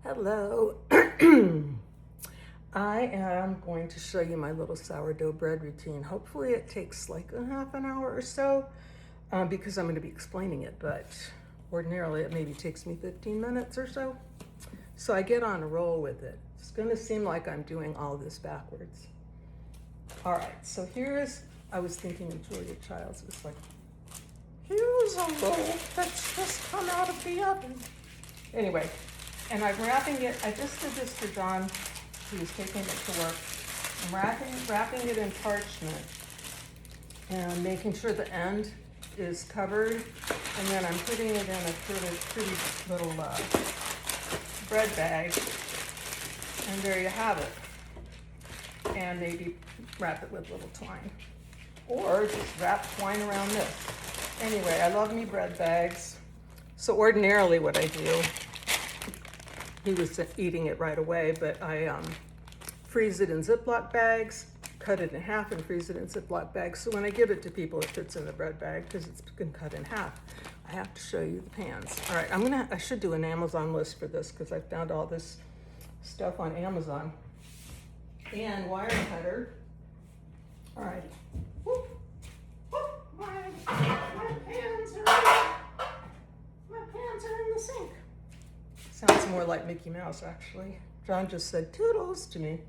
Hello. I am going to show you my little sourdough bread routine. Hopefully it takes like a half an hour or so because I'm going to be explaining it, but ordinarily it maybe takes me 15 minutes or so. So I get on a roll with it. It's going to seem like I'm doing all this backwards. All right, so I was thinking of Julia Childs. It was like, here's a loaf that's just come out of the oven. Anyway, and I'm wrapping it, I just did this for John, he was taking it to work. I'm wrapping it in parchment and making sure the end is covered. And then I'm putting it in a pretty little bread bag. And there you have it. And maybe wrap it with little twine. Or just wrap twine around this. Anyway, I love me bread bags. So ordinarily what I do, he was eating it right away, but I freeze it in Ziploc bags, cut it in half and freeze it in Ziploc bags. So when I give it to people, it fits in the bread bag because it's been cut in half. I have to show you the pans. All right, I should do an Amazon list for this because I found all this stuff on Amazon. And wire cutter. All right. Whoop, whoop, my pans are in the sink. Sounds more like Mickey Mouse, actually. John just said toodles to me.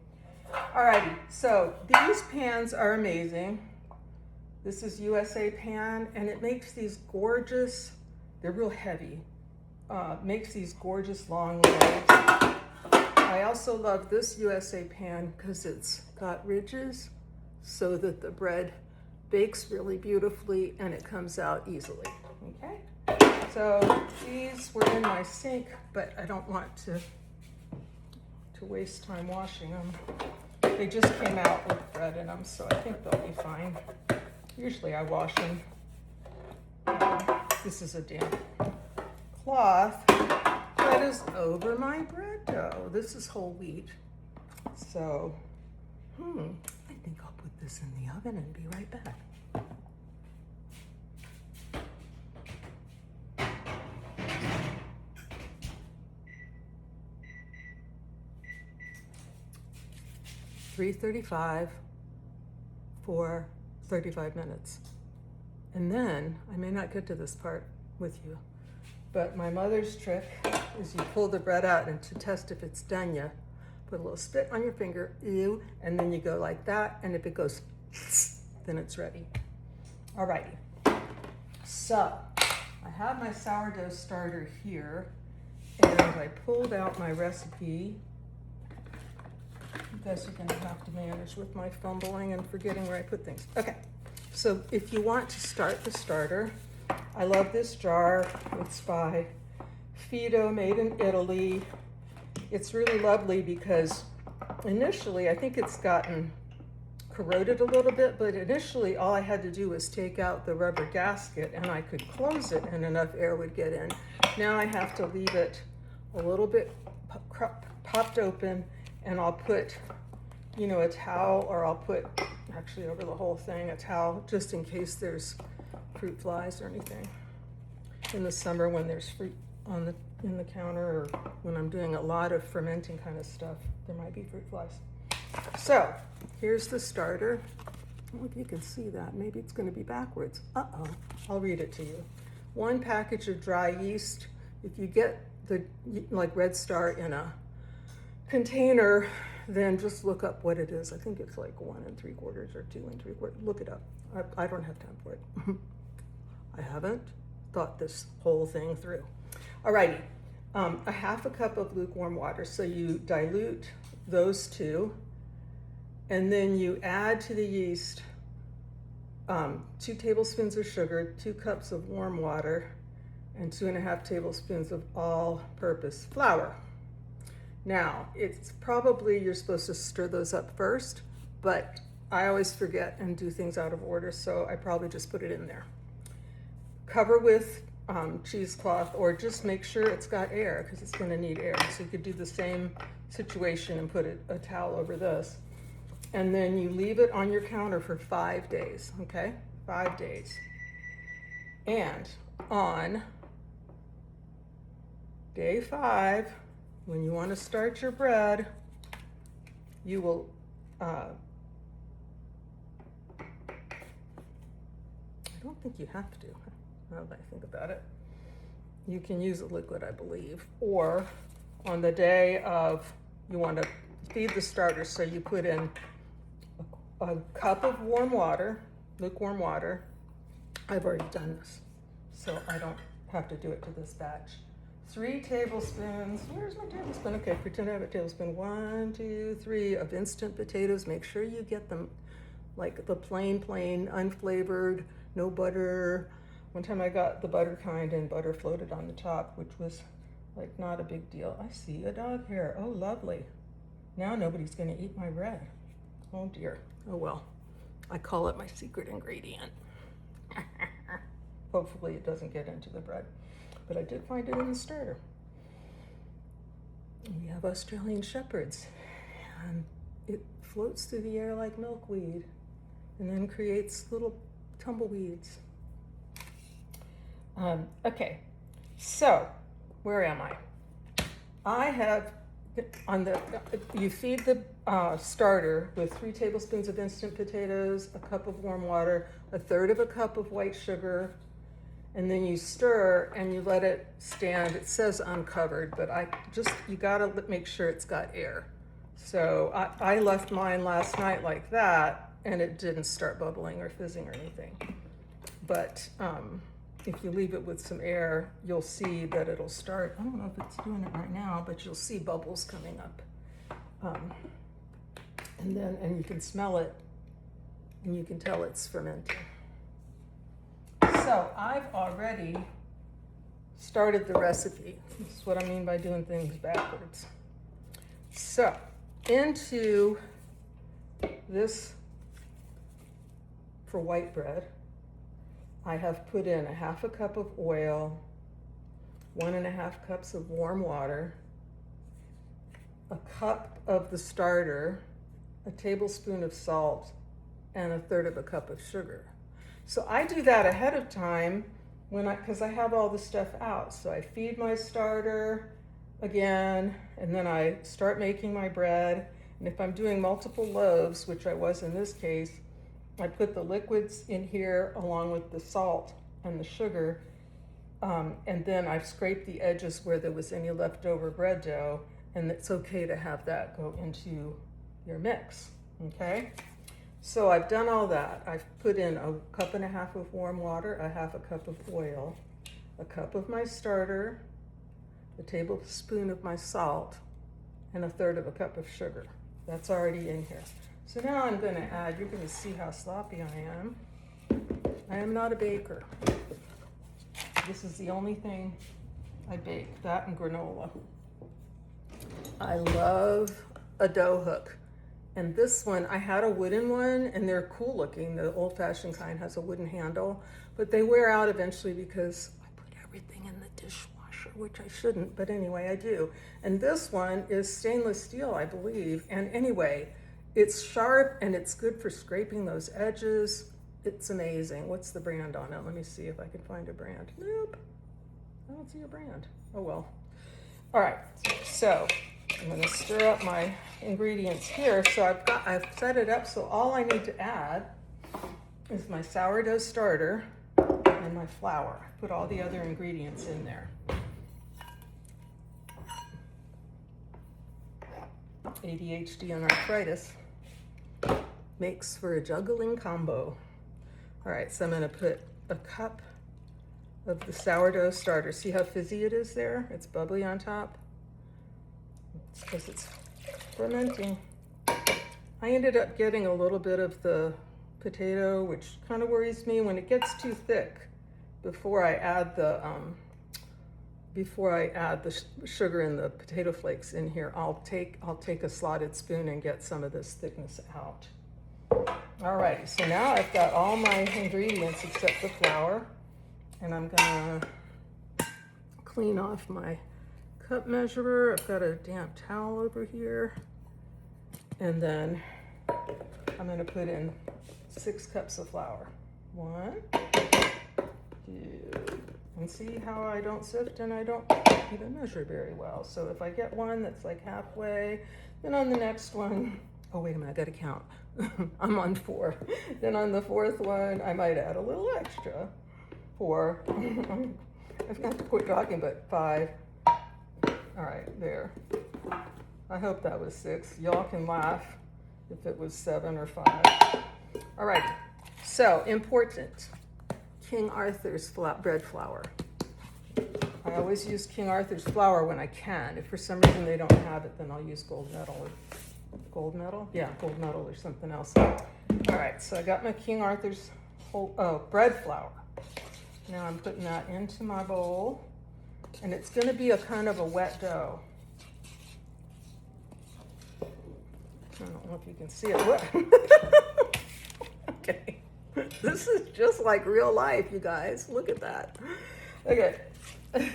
Alrighty, so these pans are amazing. This is USA pan, and it makes these gorgeous, they're real heavy, makes these gorgeous long legs. I also love this USA pan because it's got ridges so that the bread bakes really beautifully and it comes out easily, okay? So these were in my sink, but I don't want to waste time washing them. They just came out with bread in them, so I think they'll be fine. Usually I wash them. This is a damp cloth that is over my bread dough. This is whole wheat. So, I think I'll put this in the oven and be right back. $335 for 35 minutes. And then, I may not get to this part with you, but my mother's trick is you pull the bread out and to test if it's done, you put a little spit on your finger, and then you go like that, and if it goes, then it's ready. Alrighty, so I have my sourdough starter here, and I pulled out my recipe. You guys are gonna have to manage with my fumbling and forgetting where I put things. Okay, so if you want to start the starter, I love this jar. It's by Fido, made in Italy. It's really lovely because initially, I think it's gotten corroded a little bit, but initially all I had to do was take out the rubber gasket and I could close it and enough air would get in. Now I have to leave it a little bit popped open, and I'll put, a towel, or I'll put, actually over the whole thing, a towel, just in case there's fruit flies or anything. In the summer when there's fruit in the counter, or when I'm doing a lot of fermenting kind of stuff, there might be fruit flies. So, here's the starter. I don't know if you can see that. Maybe it's going to be backwards. Uh-oh. I'll read it to you. 1 package of dry yeast. If you get like Red Star in a container, then just look up what it is. I think it's like 1 3/4 or 2 3/4. Look it up. I don't have time for it. I haven't thought this whole thing through. Alrighty, a half a cup of lukewarm water. So you dilute those two, and then you add to the yeast 2 tablespoons of sugar, 2 cups of warm water, and 2.5 tablespoons of all-purpose flour. Now, it's probably you're supposed to stir those up first, but I always forget and do things out of order, so I probably just put it in there. Cover with cheesecloth, or just make sure it's got air because it's going to need air. So you could do the same situation and put a towel over this. And then you leave it on your counter for 5 days, okay? 5 days. And on day 5, when you want to start your bread, you will, I don't think you have to, now that I think about it. You can use a liquid, I believe, or on the day of, you want to feed the starter, so you put in a cup of warm water, lukewarm water. I've already done this, so I don't have to do it to this batch. 3 tablespoons, where's my tablespoon? Okay, pretend I have a tablespoon. 1, 2, 3 of instant potatoes. Make sure you get them like the plain, unflavored, no butter. One time I got the butter kind and butter floated on the top, which was like not a big deal. I see a dog hair. Oh, lovely. Now nobody's gonna eat my bread. Oh dear. Oh well. I call it my secret ingredient. Hopefully it doesn't get into the bread. But I did find it in the starter. We have Australian shepherds, and it floats through the air like milkweed and then creates little tumbleweeds. Okay, so where am I? I have on the, you feed the starter with 3 tablespoons of instant potatoes, a cup of warm water, 1/3 of a cup of white sugar, and then you stir and you let it stand. It says uncovered, but you gotta make sure it's got air. So I left mine last night like that, and it didn't start bubbling or fizzing or anything. But if you leave it with some air, you'll see that it'll start. I don't know if it's doing it right now, but you'll see bubbles coming up. And you can smell it, and you can tell it's fermenting. So I've already started the recipe. This is what I mean by doing things backwards. So into this, for white bread, I have put in 1/2 cup of oil, 1.5 cups of warm water, a cup of the starter, a tablespoon of salt, and 1/3 of a cup of sugar. So I do that ahead of time because I have all the stuff out. So I feed my starter again, and then I start making my bread. And if I'm doing multiple loaves, which I was in this case, I put the liquids in here along with the salt and the sugar, and then I've scraped the edges where there was any leftover bread dough, and it's okay to have that go into your mix, okay? So I've done all that. I've put in 1.5 cups of warm water, 1/2 cup of oil, a cup of my starter, a tablespoon of my salt, and 1/3 of a cup of sugar. That's already in here. So now I'm going to add, you're going to see how sloppy I am. I am not a baker. This is the only thing I bake, that and granola. I love a dough hook. And this one, I had a wooden one, and they're cool looking. The old-fashioned kind has a wooden handle, but they wear out eventually because I put everything in the dishwasher, which I shouldn't, but anyway, I do. And this one is stainless steel, I believe. And anyway, it's sharp and it's good for scraping those edges. It's amazing. What's the brand on it? Let me see if I can find a brand. Nope, I don't see a brand. Oh well. All right, so I'm gonna stir up my ingredients here. So I've set it up so all I need to add is my sourdough starter and my flour. I put all the other ingredients in there. ADHD and arthritis makes for a juggling combo. All right, so I'm gonna put a cup of the sourdough starter. See how fizzy it is there? It's bubbly on top. It's because it's fermenting. I ended up getting a little bit of the potato, which kind of worries me when it gets too thick. Before I add the sugar and the potato flakes in here, I'll take a slotted spoon and get some of this thickness out. Alrighty, so now I've got all my ingredients except the flour, and I'm gonna clean off my cup measurer. I've got a damp towel over here, and then I'm gonna put in 6 cups of flour. 1, 2, And see how I don't sift and I don't even measure very well. So if I get one that's like halfway, then on the next one, oh wait a minute, I gotta count. I'm on 4. Then on the 4th one, I might add a little extra. 4. I've got to quit talking, but 5. All right, there. I hope that was 6. Y'all can laugh if it was 7 or 5. All right, so important. King Arthur's bread flour. I always use King Arthur's flour when I can. If for some reason they don't have it, then I'll use gold medal. Gold medal? Yeah, gold medal or something else. All right, so I got my King Arthur's bread flour. Now I'm putting that into my bowl, and it's going to be a kind of a wet dough. I don't know if you can see it. Okay. This is just like real life, you guys. Look at that. Okay. I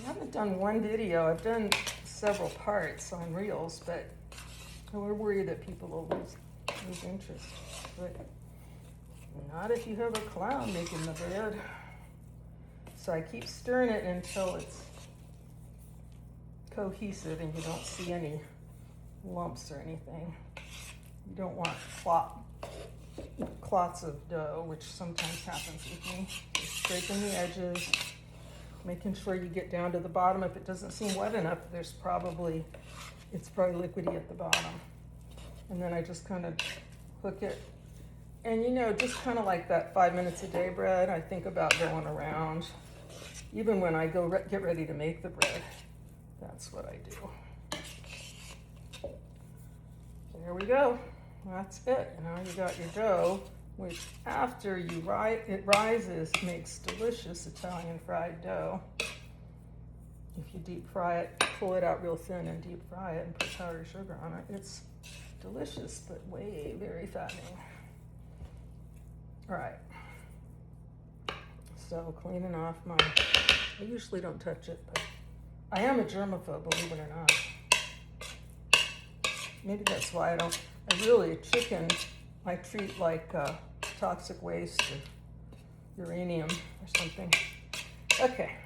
haven't done one video. I've done several parts on Reels, but we're worried that people will lose interest. But not if you have a clown making the bread. So I keep stirring it until it's cohesive and you don't see any lumps or anything. You don't want clots of dough, which sometimes happens with me. Just scraping the edges, making sure you get down to the bottom. If it doesn't seem wet enough, it's probably liquidy at the bottom. And then I just kind of hook it. And you know, just kind of like that 5 minutes a day bread, I think about going around. Even when I go get ready to make the bread, that's what I do. There we go. That's it. Now you got your dough, which after it rises, makes delicious Italian fried dough. If you deep fry it, pull it out real thin and deep fry it and put powdered sugar on it, it's delicious, but very fattening. All right. So cleaning off I usually don't touch it, but I am a germaphobe, believe it or not. Maybe that's why chicken, I treat like toxic waste or uranium or something. Okay,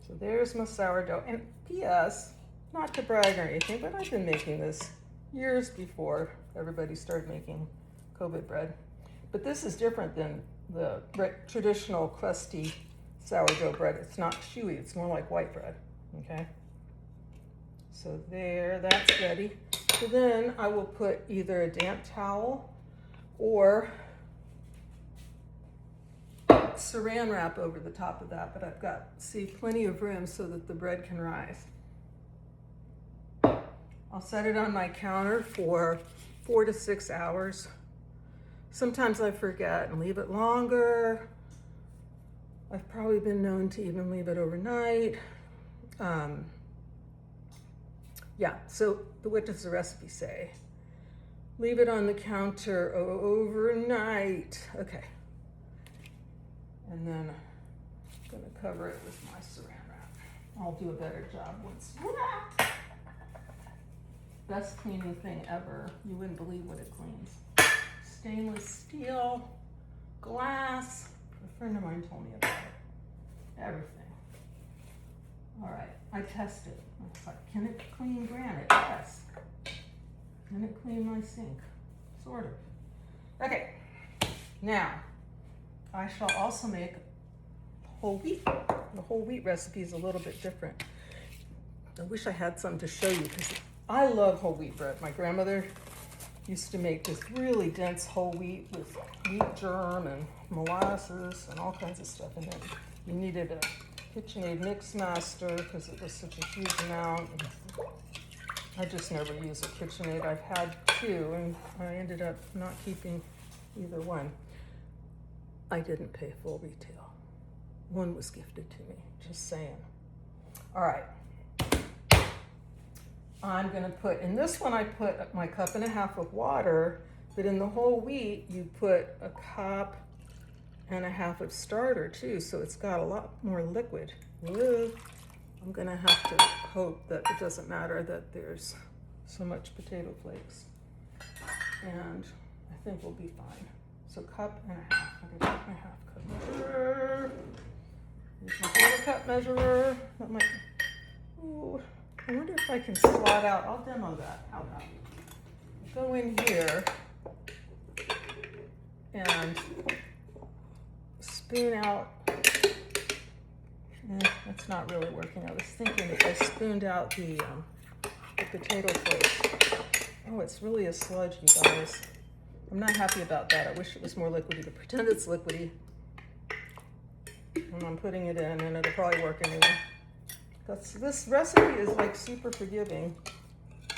so there's my sourdough. And P.S., not to brag or anything, but I've been making this years before everybody started making COVID bread. But this is different than the traditional crusty sourdough bread. It's not chewy, it's more like white bread, okay? So there, that's ready. So then I will put either a damp towel or saran wrap over the top of that, but I've got, plenty of room so that the bread can rise. I'll set it on my counter for 4 to 6 hours. Sometimes I forget and leave it longer. I've probably been known to even leave it overnight. Yeah, so what does the recipe say? Leave it on the counter overnight. Okay. And then I'm gonna cover it with my saran wrap. I'll do a better job once. Best cleaning thing ever. You wouldn't believe what it cleans. Stainless steel, glass. A friend of mine told me about it. Everything. All right, I tested. I was like, can it clean granite? Yes. Can it clean my sink? Sort of. Okay, now I shall also make whole wheat. The whole wheat recipe is a little bit different. I wish I had some to show you because I love whole wheat bread. My grandmother used to make this really dense whole wheat with wheat germ and molasses and all kinds of stuff. And then you needed a KitchenAid mix master because it was such a huge amount. And I just never use a KitchenAid. I've had 2 and I ended up not keeping either one. I didn't pay full retail. One was gifted to me, just saying. All right. I'm gonna put, in this one I put my 1.5 cups of water, but in the whole wheat you put 1.5 cups of starter too, so it's got a lot more liquid. I'm gonna have to hope that it doesn't matter that there's so much potato flakes. and I think we'll be fine. So cup and a half. I'm gonna take my half cup measurer. Here's my quarter cup measurer. That might, ooh, I wonder if I can slot out. I'll demo that. How about? Go in here and spoon out. That's not really working. I was thinking if I spooned out the potato flakes. Oh, it's really a sludge, you guys. I'm not happy about that. I wish it was more liquidy, but pretend it's liquidy. And I'm putting it in, and it'll probably work anyway. This recipe is like super forgiving.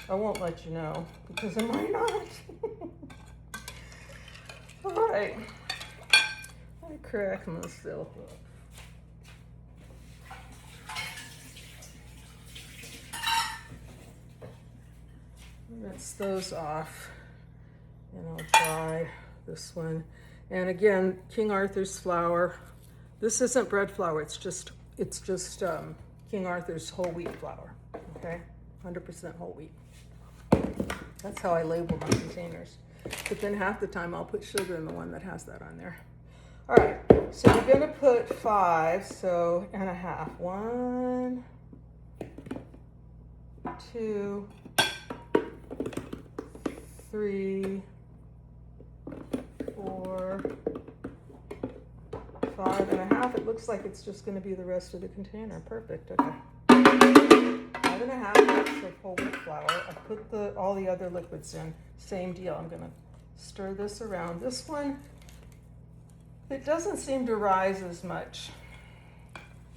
I won't let you know because it might not. All right. Let me crack myself up. Rinse those off, and I'll dry this one. And again, King Arthur's flour. This isn't bread flour. It's just King Arthur's whole wheat flour. Okay, 100% whole wheat. That's how I label my containers. But then half the time I'll put sugar in the one that has that on there. All right, so you're gonna put 5, so and a half. 1, 2, 3, 4, 5 and a half. It looks like it's just gonna be the rest of the container. Perfect, okay. 5 and a half cups of whole wheat flour. I put all the other liquids in. Same deal. I'm gonna stir this around. This one, it doesn't seem to rise as much,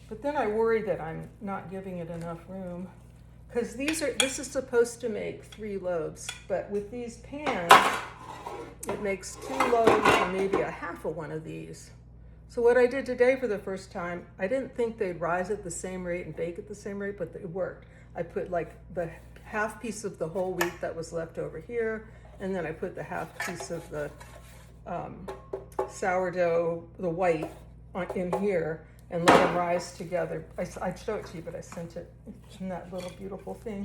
but then I worry that I'm not giving it enough room because this is supposed to make 3 loaves, but with these pans, it makes 2 loaves and maybe a half of one of these. So what I did today for the first time, I didn't think they'd rise at the same rate and bake at the same rate, but it worked. I put like the half piece of the whole wheat that was left over here, and then I put the half piece of the sourdough, the white, in here, and let them rise together. I'd show it to you, but I sent it in that little beautiful thing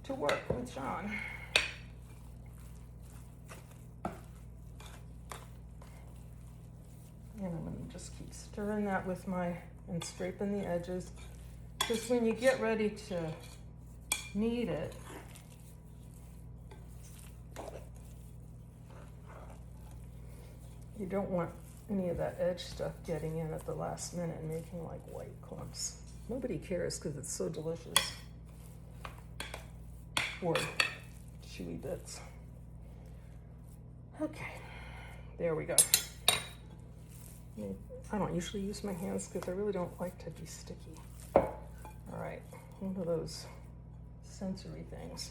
to work with John. And I'm going to just keep stirring that with and scraping the edges. Because when you get ready to knead it, you don't want any of that edge stuff getting in at the last minute and making like white clumps. Nobody cares because it's so delicious. Or chewy bits. Okay, there we go. I don't usually use my hands because I really don't like to be sticky. All right, one of those sensory things.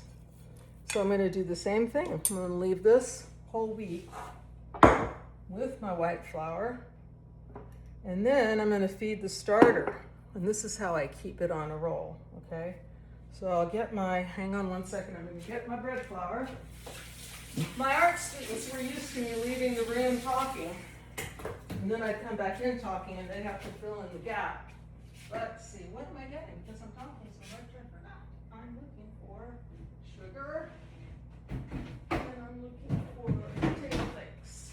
So I'm going to do the same thing. I'm going to leave this whole wheat with my white flour, and then I'm going to feed the starter. And this is how I keep it on a roll, okay? So I'll get hang on one second, I'm going to get my bread flour. My art students were used to me leaving the room talking, and then I'd come back in talking, and they'd have to fill in the gap. Let's see, what am I getting? Because I'm talking so much, I forgot. I'm looking for sugar, and I'm looking for potato flakes.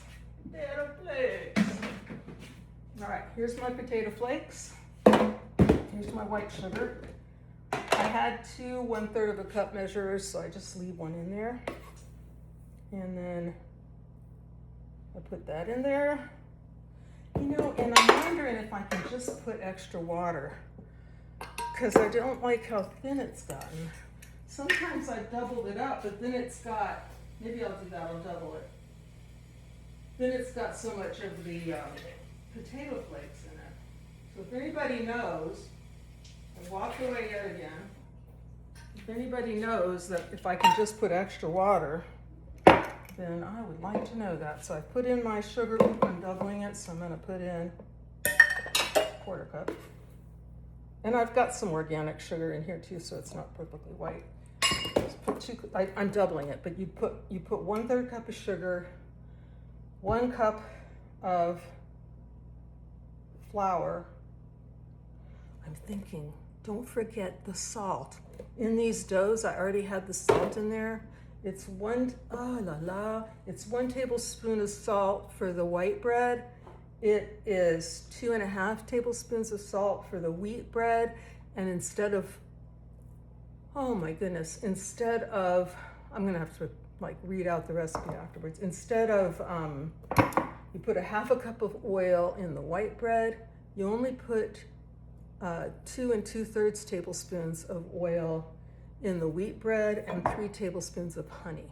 Potato flakes. All right, here's my potato flakes. Here's my white sugar. I had 2 1/3 of a cup measurers, so I just leave one in there. And then I put that in there. You know, and I'm wondering if I can just put extra water because I don't like how thin it's gotten. Sometimes I've doubled it up, but then it's got, maybe I'll do that, I'll double it. Then it's got so much of the potato flakes in it. So if anybody knows, I walked away yet again. If anybody knows that if I can just put extra water, then I would like to know that. So I put in my sugar. I'm doubling it, so I'm going to put in 1/4 cup. And I've got some organic sugar in here too, so it's not perfectly white. Just put 2. I'm doubling it, but you put 1/3 cup of sugar, 1 cup of flour. I'm thinking, don't forget the salt. In these doughs, I already had the salt in there. It's it's 1 tablespoon of salt for the white bread. It is 2.5 tablespoons of salt for the wheat bread. And instead of, oh my goodness, I'm gonna have to like read out the recipe afterwards. Instead of, you put 1/2 cup of oil in the white bread, you only put 2 2/3 tablespoons of oil in the wheat bread and 3 tablespoons of honey.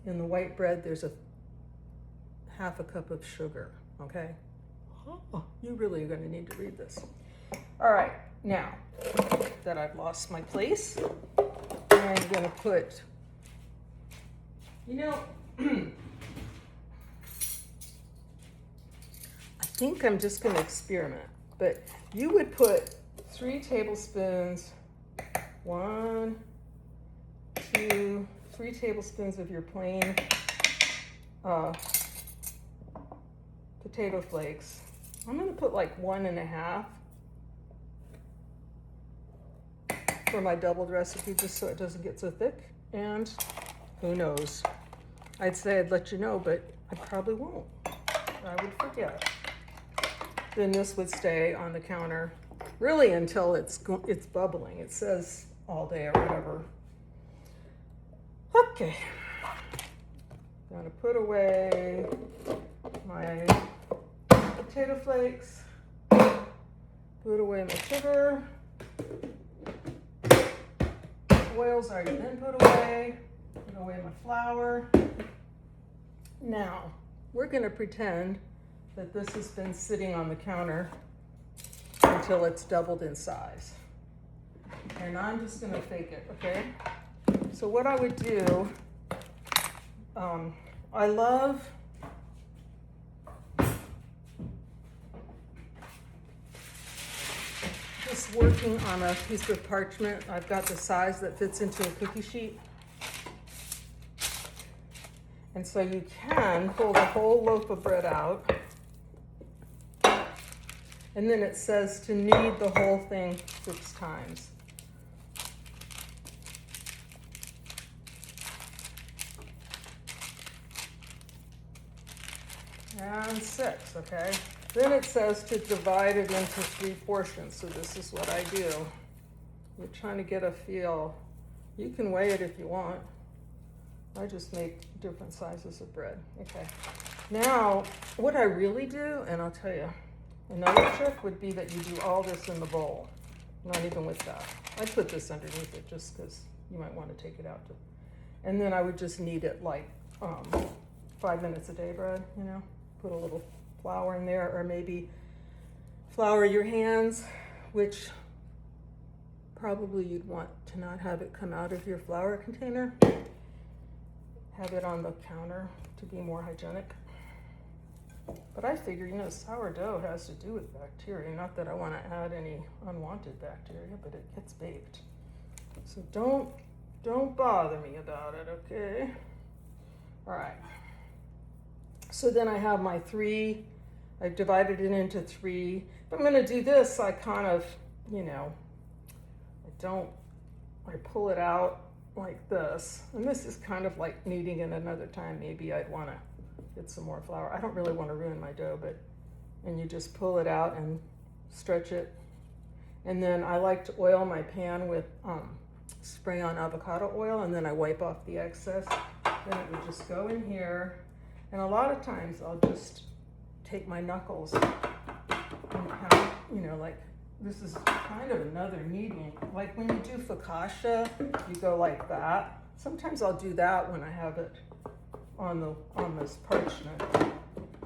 In the white bread, there's 1/2 cup of sugar, okay? Oh, you really are gonna need to read this. All right, now that I've lost my place, I'm gonna put, I think I'm just gonna experiment, but you would put 3 tablespoons, 3 tablespoons of your plain potato flakes. I'm gonna put like 1.5 for my doubled recipe, just so it doesn't get so thick. And who knows? I'd say I'd let you know, but I probably won't. I would forget. Then this would stay on the counter really until it's bubbling. It says all day or whatever. Okay. I'm gonna put away my potato flakes, put away my sugar. Oil's already been put away my flour. Now, we're gonna pretend that this has been sitting on the counter until it's doubled in size. And I'm just gonna fake it, okay? So what I would do, I love just working on a piece of parchment. I've got the size that fits into a cookie sheet. And so you can pull the whole loaf of bread out. And then it says to knead the whole thing 6 times. And 6, okay? Then it says to divide it into 3 portions. So this is what I do. You're trying to get a feel. You can weigh it if you want. I just make different sizes of bread. Okay. Now, what I really do, and I'll tell you, another trick would be that you do all this in the bowl. Not even with that. I put this underneath it just because you might want to take it out. And then I would just knead it like 5 minutes a day bread, Put a little flour in there, or maybe flour your hands, which probably you'd want to not have it come out of your flour container. Have it on the counter to be more hygienic. But I figure, sourdough has to do with bacteria. Not that I want to add any unwanted bacteria, but it gets baked. So don't bother me about it, okay? All right. So then I have my 3. I've divided it into 3. If I'm going to do this, I kind of, I pull it out like this. And this is kind of like kneading it another time. Maybe I'd want to get some more flour. I don't really want to ruin my dough, and you just pull it out and stretch it. And then I like to oil my pan with spray on avocado oil, and then I wipe off the excess. Then it would just go in here. And a lot of times I'll just take my knuckles and pound, like this is kind of another kneading. Like when you do focaccia, you go like that. Sometimes I'll do that when I have it on this parchment.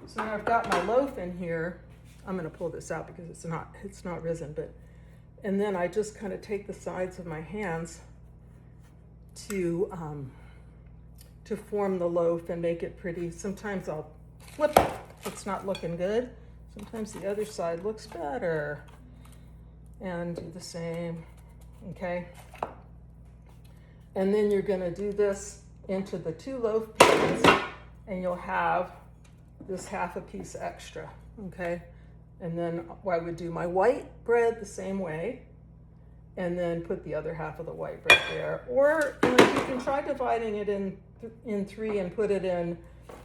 So now I've got my loaf in here. I'm going to pull this out because it's not risen, and then I just kind of take the sides of my hands to form the loaf and make it pretty. Sometimes I'll flip it. It's not looking good. Sometimes the other side looks better. And do the same, okay? And then you're gonna do this into the 2 loaf pans, and you'll have this 1/2 piece extra, okay? And then I would do my white bread the same way, and then put the other half of the white bread there. Or you can try dividing it in in 3 and put it in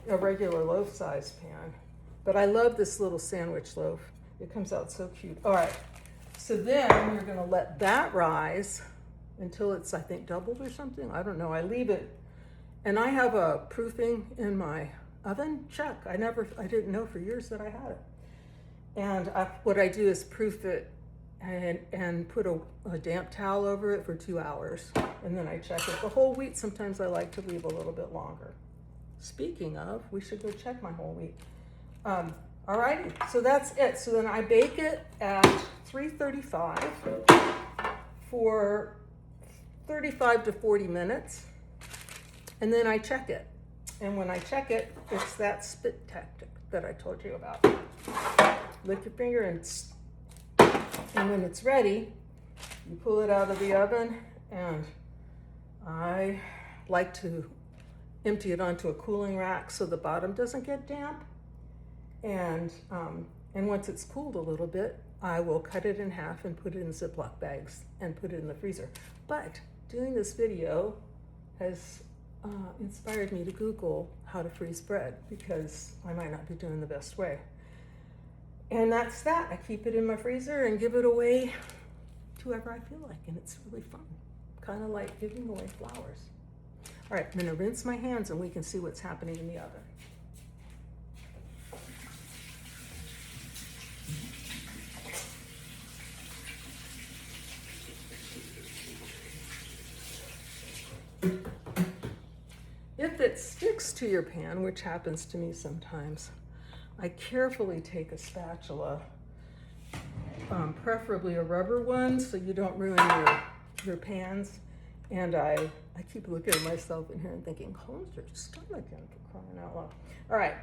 a regular loaf-size pan. But I love this little sandwich loaf. It comes out so cute. All right, so then you're gonna let that rise until it's, I think, doubled or something. I don't know, I leave it. And I have a proofing in my oven. Check, I didn't know for years that I had it. And what I do is proof it and put a damp towel over it for 2 hours. And then I check it. The whole wheat, sometimes I like to leave a little bit longer. Speaking of, we should go check my whole wheat. Alrighty, so that's it. So then I bake it at 335 for 35 to 40 minutes. And then I check it. And when I check it, it's that spit tactic that I told you about. Lick your finger and when it's ready, you pull it out of the oven, and I like to empty it onto a cooling rack so the bottom doesn't get damp. And once it's cooled a little bit, I will cut it in half and put it in Ziploc bags and put it in the freezer. But doing this video has inspired me to Google how to freeze bread, because I might not be doing the best way. And that's that. I keep it in my freezer and give it away to whoever I feel like, and it's really fun. Kind of like giving away flowers. All right, I'm gonna rinse my hands and we can see what's happening in the oven. If it sticks to your pan, which happens to me sometimes, I carefully take a spatula, preferably a rubber one, so you don't ruin your pans. And I keep looking at myself in here and thinking, hold your stomach in, for crying out loud. All right,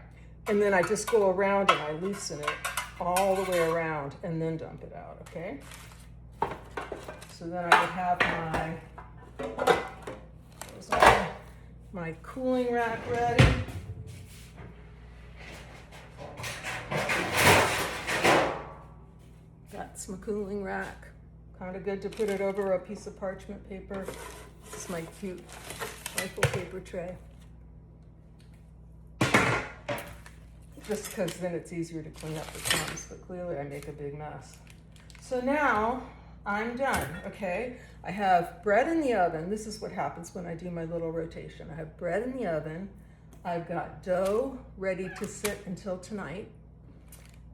and then I just go around and I loosen it all the way around and then dump it out, okay? So then I would have my cooling rack ready. That's my cooling rack. Kind of good to put it over a piece of parchment paper. This is my cute rifle paper tray. Just because then it's easier to clean up the crumbs, but clearly I make a big mess. So now I'm done, okay? I have bread in the oven. This is what happens when I do my little rotation. I have bread in the oven. I've got dough ready to sit until tonight.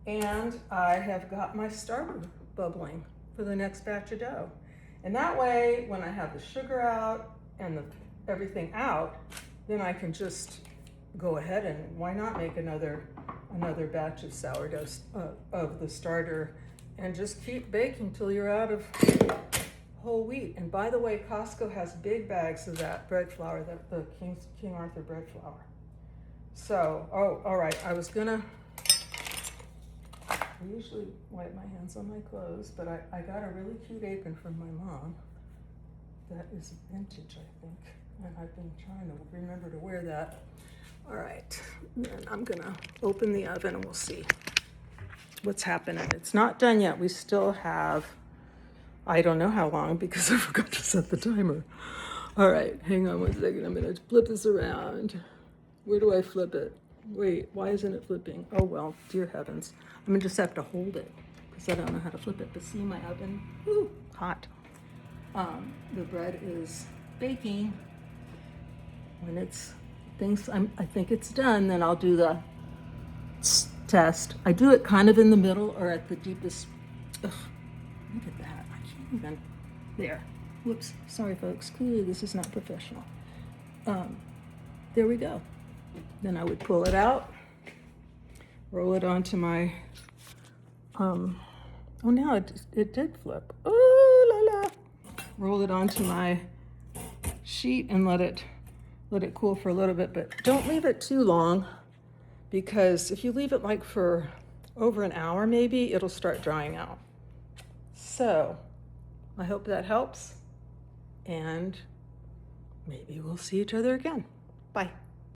And I have got my starter bubbling for the next batch of dough. And that way, when I have the sugar out and everything out, then I can just go ahead and why not make another batch of sourdough of the starter, and just keep baking till you're out of whole wheat. And by the way, Costco has big bags of that bread flour, the King Arthur bread flour. So, all right, I usually wipe my hands on my clothes, but I got a really cute apron from my mom that is vintage, I think, and I've been trying to remember to wear that. All right, then I'm gonna open the oven and we'll see what's happening. It's not done yet. We still have, I don't know how long because I forgot to set the timer. All right, hang on 1 second. I'm gonna flip this around. Where do I flip it? Wait, why isn't it flipping? Oh well, dear heavens. I'm gonna just have to hold it because I don't know how to flip it. But see my oven? Ooh, hot. The bread is baking. When I think it's done, then I'll do the test. I do it kind of in the middle or at the deepest. Ugh, look at that. I can't even. There. Whoops. Sorry, folks. Clearly, this is not professional. There we go. Then I would pull it out, roll it onto my. Oh, now it did flip. Oh la la! Roll it onto my sheet and let it cool for a little bit, but don't leave it too long, because if you leave it like for over an hour maybe, it'll start drying out. So I hope that helps, and maybe we'll see each other again. Bye.